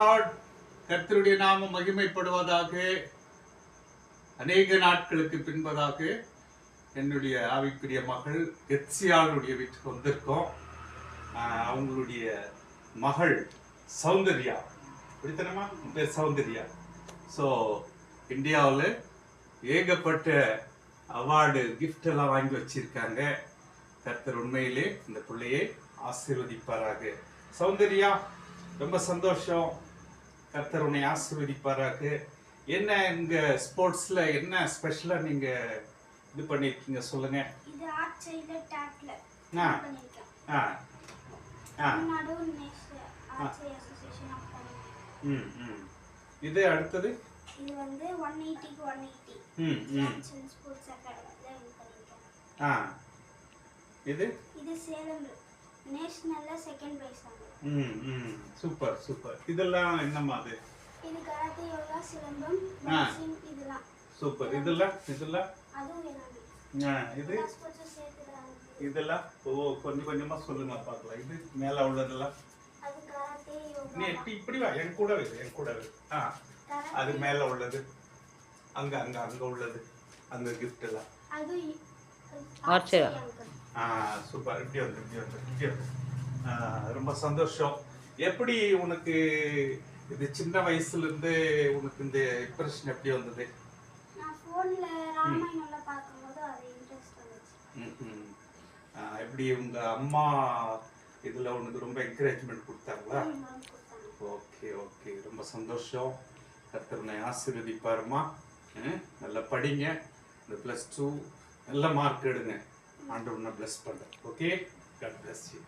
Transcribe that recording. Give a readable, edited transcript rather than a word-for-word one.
கர்த்தருடைய நாமம் மகிமைப்படுவதாக. அநேக நாட்களுக்கு பின்பதாக என்னுடைய ஆவிக்குரிய மகள் எத்சியாளுடைய வீட்டுக்கு வந்திருக்கோம். அவங்களுடைய மகள் சௌந்தர்யா, பிடித்தனமா பேர் சௌந்தர்யா. ஸோ இந்தியாவில் ஏகப்பட்ட அவார்டு கிஃப்ட் எல்லாம் வாங்கி வச்சிருக்காங்க. கர்த்தர் உண்மையிலே இந்த பிள்ளையை ஆசீர்வதிப்பாராக. சௌந்தர்யா, ரொம்ப சந்தோஷம். கர்த்தர் உன்னை ஆசீர்வதிப்பாராக. என்ன இங்க ஸ்போர்ட்ஸ்ல என்ன ஸ்பெஷலா நீங்க இது பண்ணிருக்கீங்க சொல்லுங்க. இது ஆர்ட் சைடுல டாப்ல பண்ணிருக்கேன். Tamil Nadu national art association of Tamil Nadu. இது அடுத்தது இது வந்து 180 க்கு 180 ஸ்போர்ட்ஸ் அகாடமில வின் பண்ணிருக்கேன். இது சேலம் நேஷனல்ல செகண்ட் பிரைஸ் வாங்கினேன். Super super. இதெல்லாம் என்னமா அது? இது கராத்தே, யோகா, சிலம்பம், பாக்ஸிங் இதெல்லாம். சூப்பர். இதெல்லாம் அதுவும் எல்லாமே. இது இதெல்லாம் கொஞ்சம் கொஞ்சமா சொல்லுங்க பார்க்கலாம். இது மேல உள்ளதெல்லாம் அது கராத்தே, யோகா. நீ இப்படி வா, என் கூட அது மேல உள்ளது, அங்க அங்க அங்க உள்ளது, அந்த கிஃப்ட் எல்லாம் அது ஆர்ச்சரா. சூப்பர். இப்படி வந்து ரொம்ப சந்தோஷம். எப்படி உனக்கு இது சின்ன வயசுல இருந்து உனக்கு இந்த இம்ப்ரெஷன் எப்படி வந்தது? நான் போன்ல ராமாயணம்ல பாக்கும்போது அது இன்ட்ரஸ்ட் வந்துச்சு. எப்படி உங்க அம்மா இதுல உனக்கு ரொம்ப என்கரேஜ்மென்ட் கொடுத்தாங்களா? ஓகே ஓகே, ரொம்ப சந்தோஷம். கர்த்தர் உன்னை ஆசீர்வதிப்பாருமா. நல்லா படிங்க. இந்த +2 நல்ல மார்க் எடுங்க. ஆண்டவர் உன்னை பிளஸ் பண்றேன். Okay, god bless you.